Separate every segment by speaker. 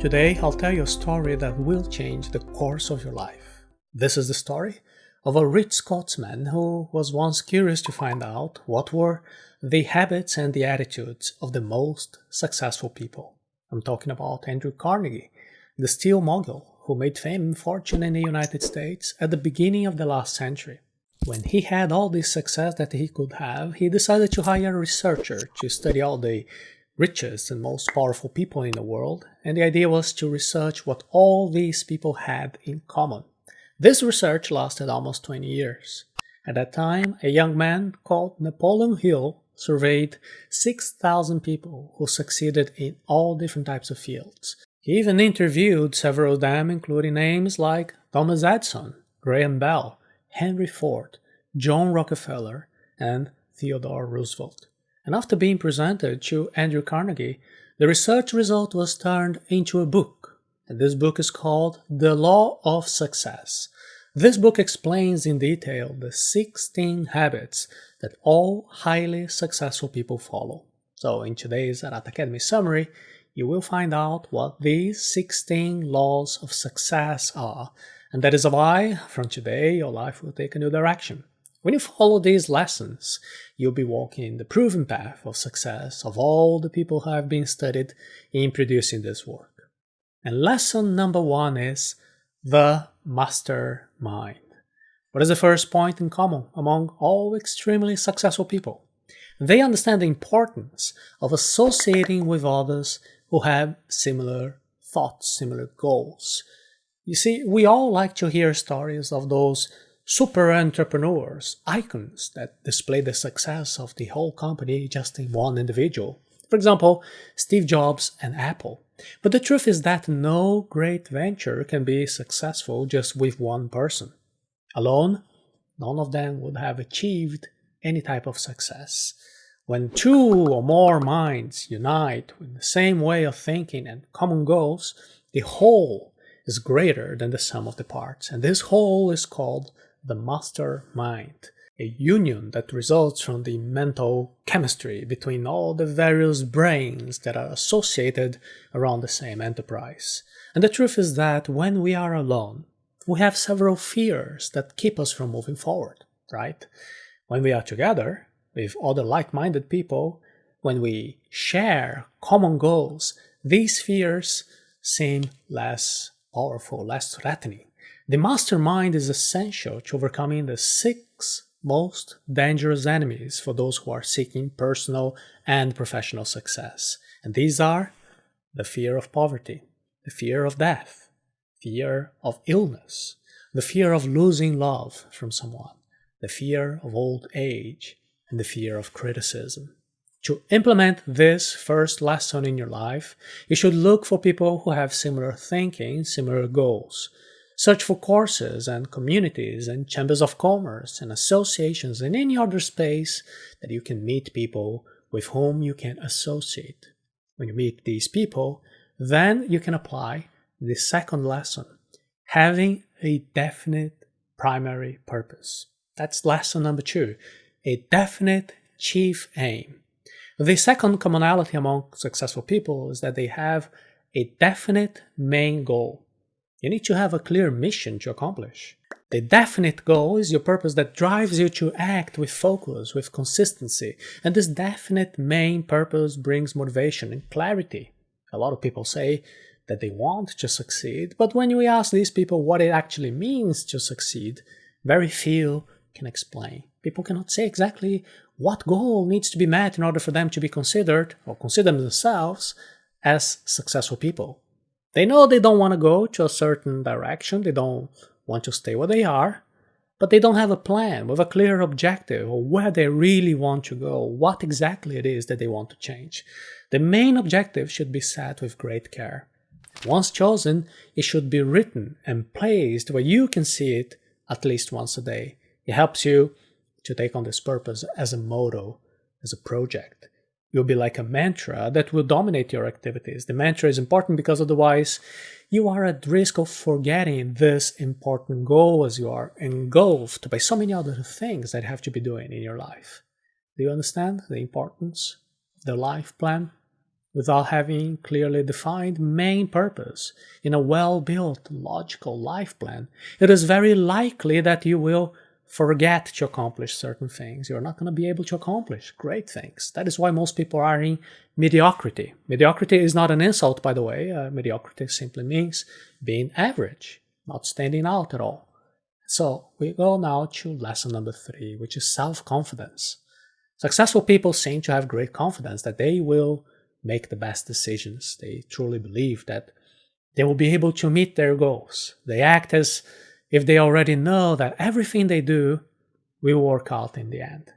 Speaker 1: Today, I'll tell you a story that will change the course of your life. This is the story of a rich Scotsman who was once curious to find out what were the habits and the attitudes of the most successful people. I'm talking about Andrew Carnegie, the steel mogul who made fame and fortune in the United States at the beginning of the last century. When he had all this success that he could have, he decided to hire a researcher to study all the richest and most powerful people in the world, and the idea was to research what all these people had in common. This research lasted almost 20 years. At that time, a young man called Napoleon Hill surveyed 6,000 people who succeeded in all different types of fields. He even interviewed several of them, including names like Thomas Edison, Graham Bell, Henry Ford, John Rockefeller, and Theodore Roosevelt. And after being presented to Andrew Carnegie, the research result was turned into a book. And this book is called The Law of Success. This book explains in detail the 16 habits that all highly successful people follow. So in today's Arata Academy summary, you will find out what these 16 laws of success are. And that is why, from today, your life will take a new direction. When you follow these lessons, you'll be walking the proven path of success of all the people who have been studied in producing this work. And lesson number 1 is the mastermind. What is the first point in common among all extremely successful people? They understand the importance of associating with others who have similar thoughts, similar goals. You see, we all like to hear stories of those super entrepreneurs, icons that display the success of the whole company just in one individual. For example, Steve Jobs and Apple. But the truth is that no great venture can be successful just with one person. Alone, none of them would have achieved any type of success. When two or more minds unite with the same way of thinking and common goals, the whole is greater than the sum of the parts. And this whole is called the mastermind, a union that results from the mental chemistry between all the various brains that are associated around the same enterprise. And the truth is that when we are alone, we have several fears that keep us from moving forward, right? When we are together with other like-minded people, when we share common goals, these fears seem less powerful, less threatening. The mastermind is essential to overcoming the 6 most dangerous enemies for those who are seeking personal and professional success. And these are the fear of poverty, the fear of death, fear of illness, the fear of losing love from someone, the fear of old age, and the fear of criticism. To implement this first lesson in your life, you should look for people who have similar thinking, similar goals. Search for courses and communities and chambers of commerce and associations and any other space that you can meet people with whom you can associate. When you meet these people, then you can apply the second lesson, having a definite primary purpose. That's lesson number 2, a definite chief aim. The second commonality among successful people is that they have a definite main goal. You need to have a clear mission to accomplish. The definite goal is your purpose that drives you to act with focus, with consistency. And this definite main purpose brings motivation and clarity. A lot of people say that they want to succeed, but when we ask these people what it actually means to succeed, very few can explain. People cannot say exactly what goal needs to be met in order for them to be considered or consider themselves as successful people. They know they don't want to go to a certain direction, they don't want to stay where they are, but they don't have a plan with a clear objective or where they really want to go, what exactly it is that they want to change. The main objective should be set with great care. Once chosen, it should be written and placed where you can see it at least once a day. It helps you to take on this purpose as a motto, as a project. You'll be like a mantra that will dominate your activities. The mantra is important because otherwise you are at risk of forgetting this important goal as you are engulfed by so many other things that you have to be doing in your life. Do you understand the importance of the life plan? without having clearly defined main purpose in a well-built logical life plan, it is very likely that you will forget to accomplish certain things. You're not going to be able to accomplish great things. That is why most people are in mediocrity. Mediocrity is not an insult, by the way. Mediocrity simply means being average, not standing out at all. So we go now to lesson number 3, which is self-confidence. Successful people seem to have great confidence that they will make the best decisions. They truly believe that they will be able to meet their goals. They act as if they already know that everything they do will work out in the end.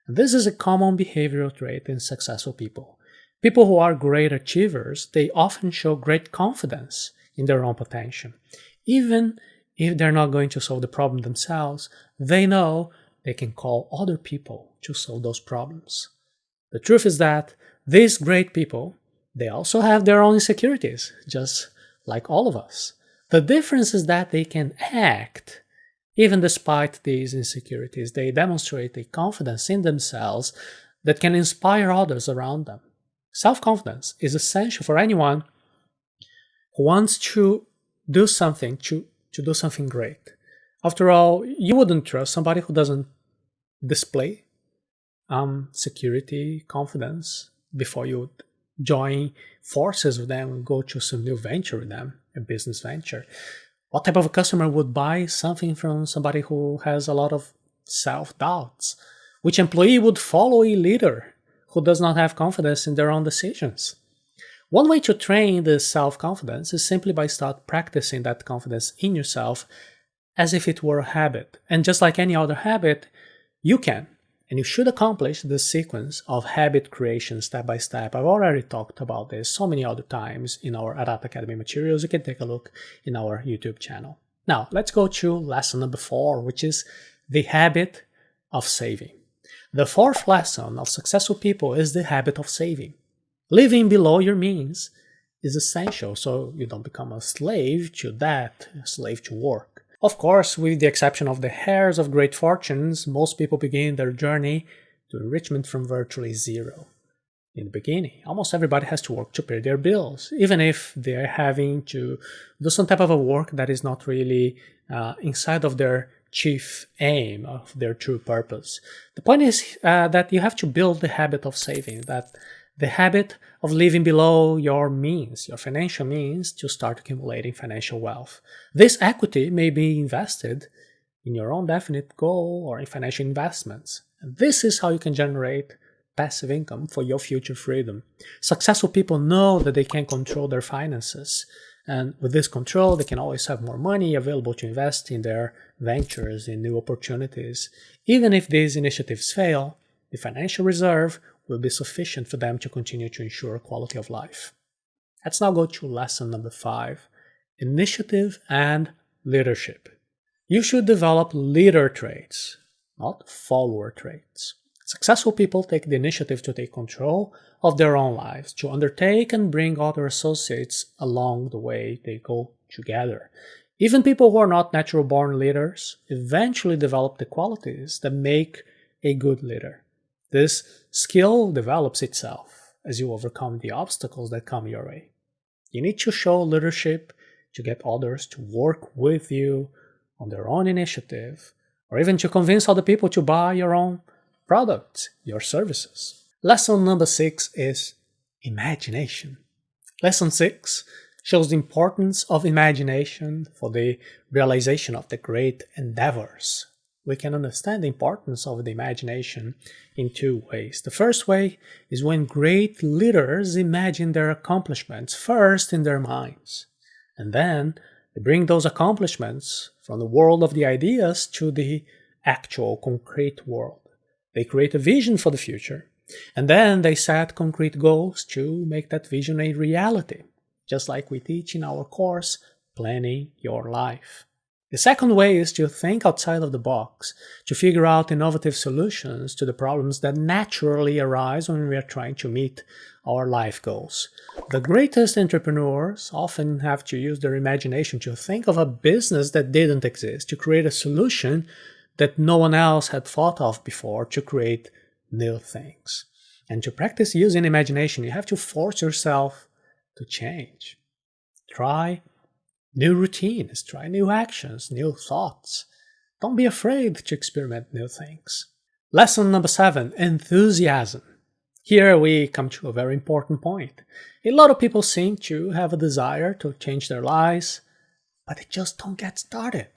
Speaker 1: And this is a common behavioral trait in successful people. People who are great achievers, they often show great confidence in their own potential. Even if they're not going to solve the problem themselves, they know they can call other people to solve those problems. The truth is that these great people, they also have their own insecurities, just like all of us. The difference is that they can act even despite these insecurities. They demonstrate a confidence in themselves that can inspire others around them. Self-confidence is essential for anyone who wants to do something, to do something great. After all, you wouldn't trust somebody who doesn't display security, confidence before you join forces with them and go to some new venture with them, a business venture. What type of a customer would buy something from somebody who has a lot of self-doubts? Which employee would follow a leader who does not have confidence in their own decisions? One way to train this self-confidence is simply by start practicing that confidence in yourself as if it were a habit. And just like any other habit, you can and you should accomplish this sequence of habit creation step by step. I've already talked about this so many other times in our Arata Academy materials. You can take a look in our YouTube channel. Now, let's go to lesson number 4, which is the habit of saving. The 4th lesson of successful people is the habit of saving. Living below your means is essential so you don't become a slave to debt, a slave to work. Of course, with the exception of the heirs of great fortunes, most people begin their journey to enrichment from virtually zero. In the beginning, almost everybody has to work to pay their bills, even if they're having to do some type of a work that is not really inside of their chief aim, of their true purpose. The point is that you have to build the habit of saving, that the habit of living below your means, your financial means, to start accumulating financial wealth. This equity may be invested in your own definite goal or in financial investments. And this is how you can generate passive income for your future freedom. Successful people know that they can control their finances. And with this control, they can always have more money available to invest in their ventures, in new opportunities. Even if these initiatives fail, the financial reserve will be sufficient for them to continue to ensure quality of life. Let's now go to lesson number 5, initiative and leadership. You should develop leader traits, not follower traits. Successful people take the initiative to take control of their own lives, to undertake and bring other associates along the way they go together. Even people who are not natural-born leaders eventually develop the qualities that make a good leader. This skill develops itself as you overcome the obstacles that come your way. You need to show leadership to get others to work with you on their own initiative, or even to convince other people to buy your own products, your services. Lesson number 6 is imagination. Lesson 6 shows the importance of imagination for the realization of the great endeavors. We can understand the importance of the imagination in 2 ways. The first way is when great leaders imagine their accomplishments first in their minds, and then they bring those accomplishments from the world of the ideas to the actual concrete world. They create a vision for the future, and then they set concrete goals to make that vision a reality, just like we teach in our course, Planning Your Life. The second way is to think outside of the box, to figure out innovative solutions to the problems that naturally arise when we are trying to meet our life goals. The greatest entrepreneurs often have to use their imagination to think of a business that didn't exist, to create a solution that no one else had thought of before, to create new things. And to practice using imagination, you have to force yourself to change. Try new routines, try new actions, new thoughts. Don't be afraid to experiment new things. Lesson number 7, enthusiasm. Here we come to a very important point. A lot of people seem to have a desire to change their lives, but they just don't get started.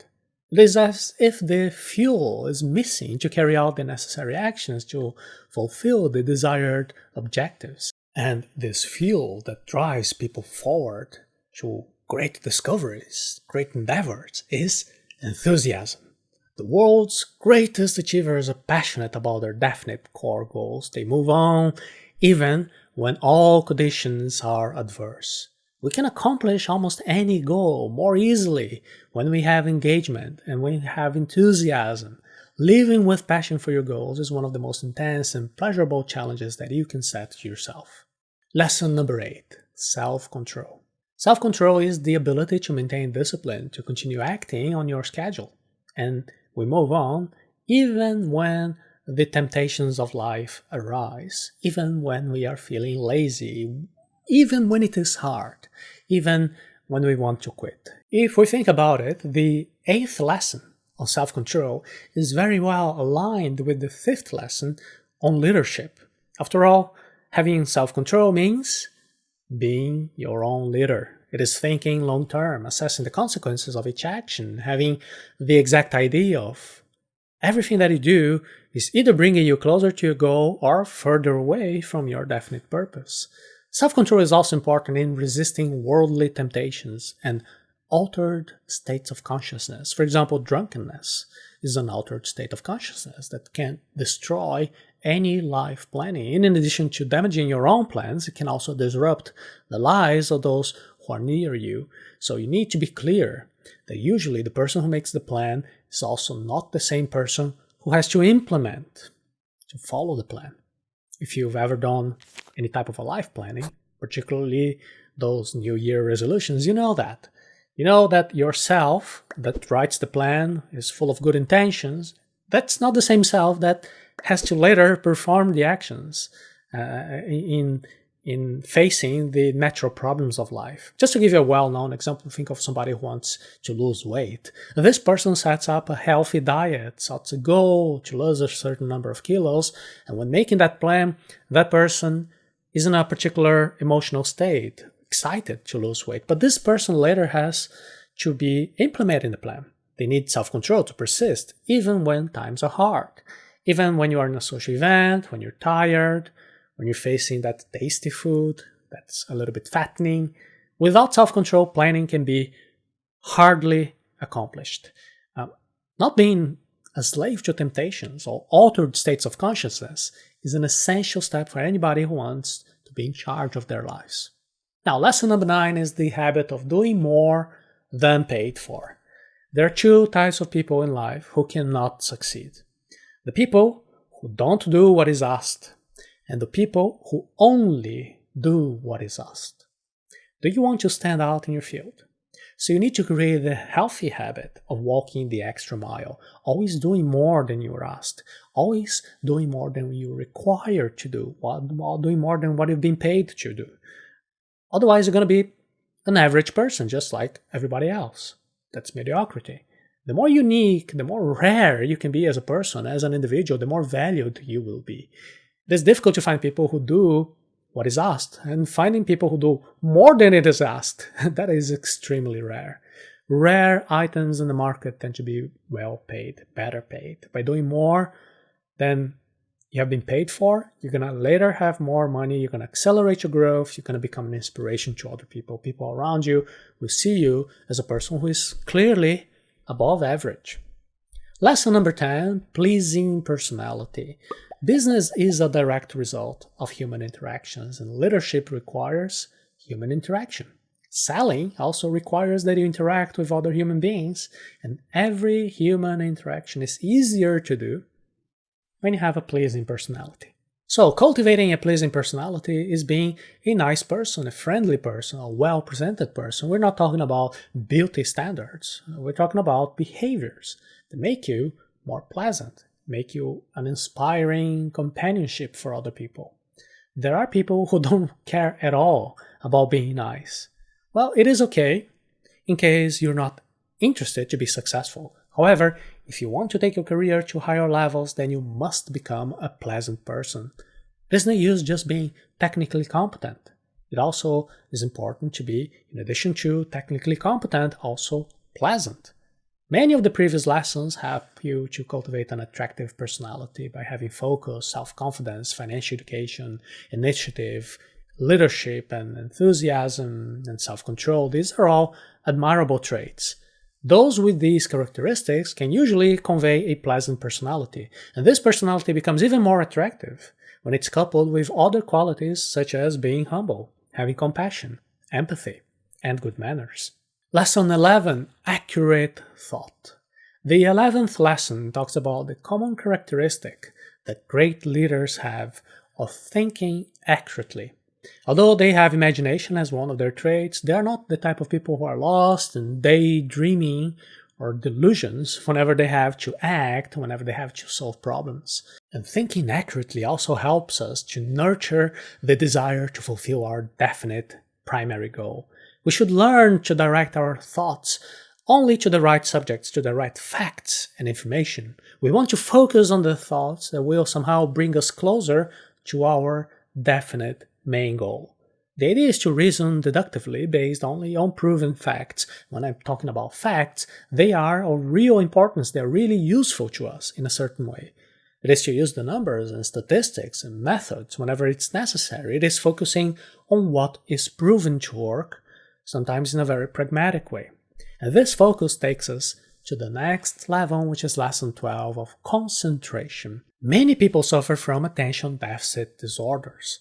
Speaker 1: It is as if the fuel is missing to carry out the necessary actions to fulfill the desired objectives. And this fuel that drives people forward to great discoveries, great endeavors, is enthusiasm. The world's greatest achievers are passionate about their definite core goals. They move on even when all conditions are adverse. We can accomplish almost any goal more easily when we have engagement and when we have enthusiasm. Living with passion for your goals is one of the most intense and pleasurable challenges that you can set to yourself. Lesson number 8, self-control. Self-control is the ability to maintain discipline, to continue acting on your schedule. And we move on even when the temptations of life arise, even when we are feeling lazy, even when it is hard, even when we want to quit. If we think about it, the 8th lesson on self-control is very well aligned with the 5th lesson on leadership. After all, having self-control means being your own leader. It is thinking long-term, assessing the consequences of each action, having the exact idea of everything that you do is either bringing you closer to your goal or further away from your definite purpose. Self-control is also important in resisting worldly temptations and altered states of consciousness. For example, drunkenness is an altered state of consciousness that can destroy any life planning. In addition to damaging your own plans, it can also disrupt the lives of those who are near you. So you need to be clear that usually the person who makes the plan is also not the same person who has to implement, to follow the plan. If you've ever done any type of a life planning, particularly those New Year resolutions, you know that. You know that yourself that writes the plan is full of good intentions. That's not the same self that has to later perform the actions in facing the natural problems of life. Just to give you a well-known example, think of somebody who wants to lose weight. This person sets up a healthy diet, sets a goal to lose a certain number of kilos, and when making that plan, that person is in a particular emotional state, excited to lose weight. But this person later has to be implementing the plan. They need self-control to persist, even when times are hard. Even when you are in a social event, when you're tired, when you're facing that tasty food that's a little bit fattening. Without self-control, planning can be hardly accomplished. Not being a slave to temptations or altered states of consciousness is an essential step for anybody who wants to be in charge of their lives. Now, lesson number 9 is the habit of doing more than paid for. There are 2 types of people in life who cannot succeed. The people who don't do what is asked, and the people who only do what is asked. Do you want to stand out in your field? So you need to create the healthy habit of walking the extra mile, always doing more than you were asked, always doing more than you're required to do, while doing more than what you've been paid to do. Otherwise, you're going to be an average person, just like everybody else. That's mediocrity. The more unique, the more rare you can be as a person, as an individual, the more valued you will be. It's difficult to find people who do what is asked, and finding people who do more than it is asked, that is extremely rare. Rare items in the market tend to be well paid, better paid. By doing more than you have been paid for, you're going to later have more money, you're going to accelerate your growth, you're going to become an inspiration to other people. People around you will see you as a person who is clearly above average. Lesson number 10, pleasing personality. Business is a direct result of human interactions, and leadership requires human interaction. Selling also requires that you interact with other human beings, and every human interaction is easier to do when you have a pleasing personality. So, cultivating a pleasing personality is being a nice person, a friendly person, a well-presented person. We're not talking about beauty standards. We're talking about behaviors that make you more pleasant, make you an inspiring companionship for other people. There are people who don't care at all about being nice. Well, it is okay in case you're not interested to be successful. However, if you want to take your career to higher levels, then you must become a pleasant person. It is no use just being technically competent. It also is important to be, in addition to technically competent, also pleasant. Many of the previous lessons help you to cultivate an attractive personality by having focus, self-confidence, financial education, initiative, leadership and enthusiasm, and self-control. These are all admirable traits. Those with these characteristics can usually convey a pleasant personality, and this personality becomes even more attractive when it's coupled with other qualities such as being humble, having compassion, empathy, and good manners. Lesson 11. Accurate thought. The 11th lesson talks about the common characteristic that great leaders have of thinking accurately. Although they have imagination as one of their traits, they are not the type of people who are lost in daydreaming or delusions whenever they have to act, whenever they have to solve problems. And thinking accurately also helps us to nurture the desire to fulfill our definite primary goal. We should learn to direct our thoughts only to the right subjects, to the right facts and information. We want to focus on the thoughts that will somehow bring us closer to our definite main goal. The idea is to reason deductively based only on proven facts. When I'm talking about facts, they are of real importance. They're really useful to us in a certain way. It is to use the numbers and statistics and methods whenever it's necessary. It is focusing on what is proven to work, sometimes in a very pragmatic way. And this focus takes us to the next level, which is lesson 12 of concentration. Many people suffer from attention deficit disorders.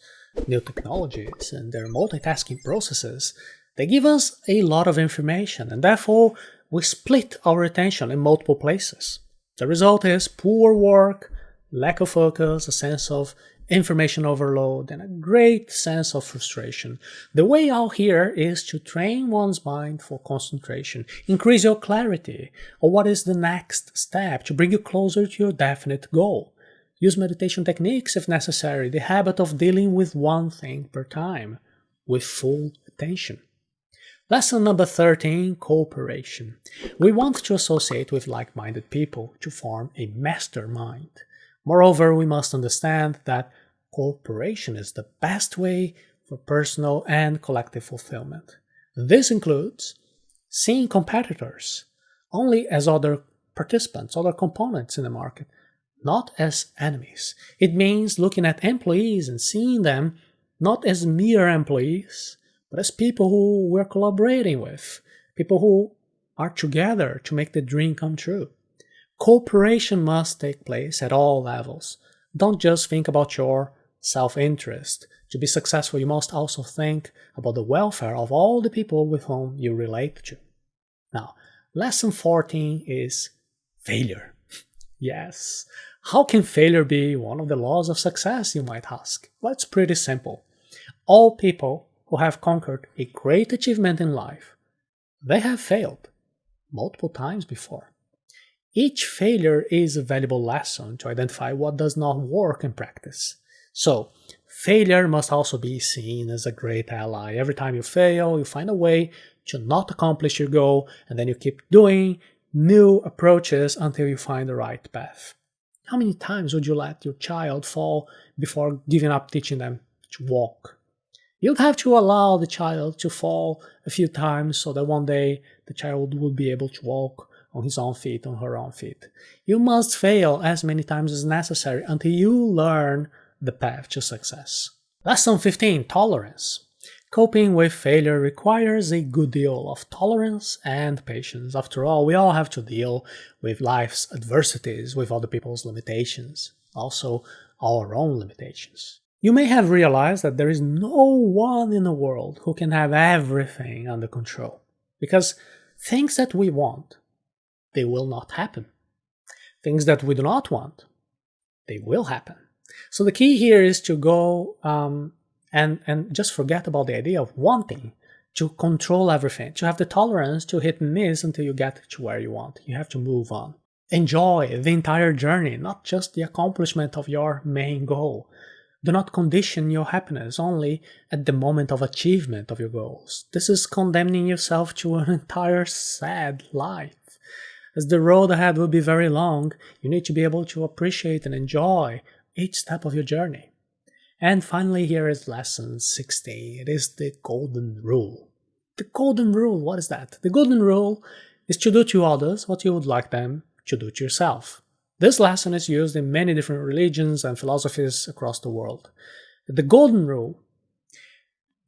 Speaker 1: New technologies and their multitasking processes, they give us a lot of information, and therefore we split our attention in multiple places. The result is poor work, lack of focus, a sense of information overload, and a great sense of frustration. The way out here is to train one's mind for concentration, increase your clarity on what is the next step to bring you closer to your definite goal. Use meditation techniques if necessary, the habit of dealing with one thing per time, with full attention. Lesson number 13, cooperation. We want to associate with like-minded people to form a mastermind. Moreover, we must understand that cooperation is the best way for personal and collective fulfillment. This includes seeing competitors only as other participants, other components in the market, not as enemies. It means looking at employees and seeing them not as mere employees, but as people who we're collaborating with, people who are together to make the dream come true. Cooperation must take place at all levels. Don't just think about your self-interest. To be successful, you must also think about the welfare of all the people with whom you relate to. Now, lesson 14 is failure. Yes. How can failure be one of the laws of success, you might ask? Well, it's pretty simple. All people who have conquered a great achievement in life, they have failed multiple times before. Each failure is a valuable lesson to identify what does not work in practice. So, failure must also be seen as a great ally. Every time you fail, you find a way to not accomplish your goal, and then you keep doing new approaches until you find the right path. How many times would you let your child fall before giving up teaching them to walk? You'd have to allow the child to fall a few times so that one day the child would be able to walk on his own feet, on her own feet. You must fail as many times as necessary until you learn the path to success. Lesson 15, tolerance. Coping with failure requires a good deal of tolerance and patience. After all, we all have to deal with life's adversities, with other people's limitations, also our own limitations. You may have realized that there is no one in the world who can have everything under control, because things that we want, they will not happen. Things that we do not want, they will happen. So the key here is to go and just forget about the idea of wanting to control everything, to have the tolerance to hit and miss until you get to where you want. You have to move on. Enjoy the entire journey, not just the accomplishment of your main goal. Do not condition your happiness only at the moment of achievement of your goals. This is condemning yourself to an entire sad life. As the road ahead will be very long, you need to be able to appreciate and enjoy each step of your journey. And finally, here is lesson 16. It is the golden rule. The golden rule, what is that? The golden rule is to do to others what you would like them to do to yourself. This lesson is used in many different religions and philosophies across the world. The golden rule,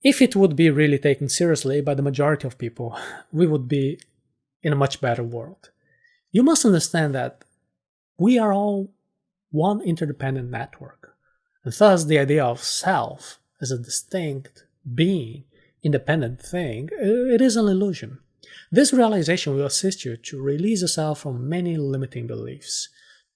Speaker 1: if it would be really taken seriously by the majority of people, we would be in a much better world. You must understand that we are all one interdependent network, and thus the idea of self as a distinct being, independent thing, it is an illusion. This realization will assist you to release yourself from many limiting beliefs.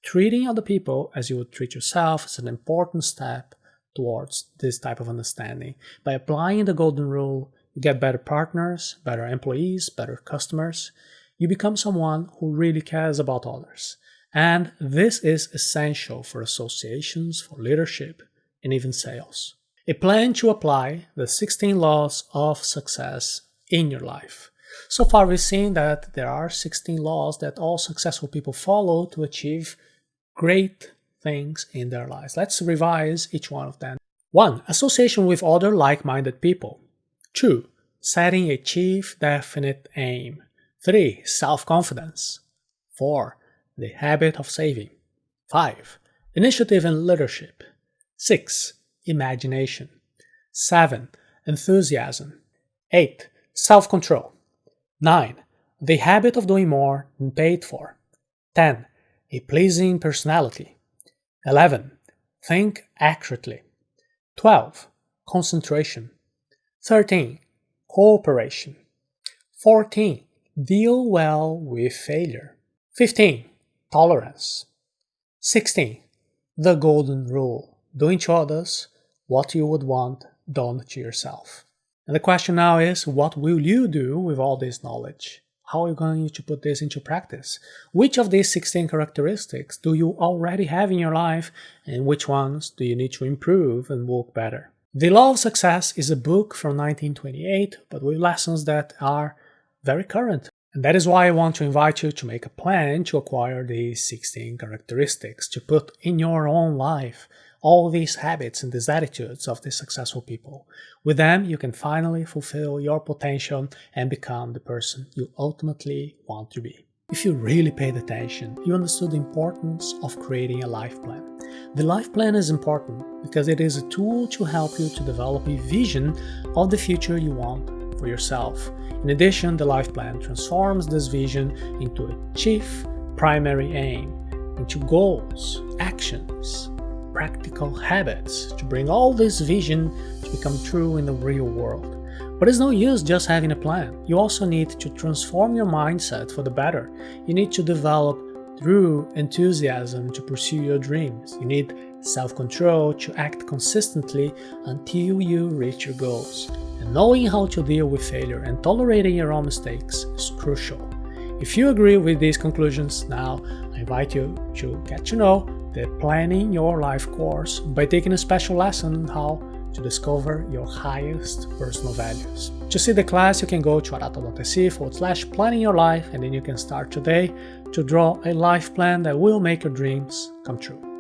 Speaker 1: Treating other people as you would treat yourself is an important step towards this type of understanding. By applying the golden rule, you get better partners, better employees, better customers. You become someone who really cares about others. And this is essential for associations, for leadership, and even sales. A plan to apply the 16 laws of success in your life. So far we've seen that there are 16 laws that all successful people follow to achieve great things in their lives. Let's revise each one of them. 1. Association with other like-minded people. 2. Setting a chief definite aim. 3. Self-confidence. 4. The habit of saving. 5. Initiative and leadership. 6. Imagination. 7. Enthusiasm. 8. Self-control. 9. The habit of doing more than paid for. 10. A pleasing personality. 11. Think accurately. 12. Concentration. 13. Cooperation. 14. Deal well with failure. 15. Tolerance. 16. The golden rule. Doing to others what you would want done to yourself. And the question now is, what will you do with all this knowledge? How are you going to put this into practice? Which of these 16 characteristics do you already have in your life, and which ones do you need to improve and work better? The Law of Success is a book from 1928, but with lessons that are very current. And that is why I want to invite you to make a plan to acquire these 16 characteristics, to put in your own life all these habits and these attitudes of the successful people. With them, you can finally fulfill your potential and become the person you ultimately want to be. If you really paid attention, you understood the importance of creating a life plan. The life plan is important because it is a tool to help you to develop a vision of the future you want for yourself. In addition, the life plan transforms this vision into a chief primary aim, into goals, actions, practical habits to bring all this vision to become true in the real world. But it's no use just having a plan. You also need to transform your mindset for the better. You need to develop through enthusiasm to pursue your dreams. You need self-control to act consistently until you reach your goals. And knowing how to deal with failure and tolerating your own mistakes is crucial. If you agree with these conclusions, now I invite you to get to know the Planning Your Life course by taking a special lesson on how to discover your highest personal values. To see the class, you can go to arata.se/planning your life, and then you can start today to draw a life plan that will make your dreams come true.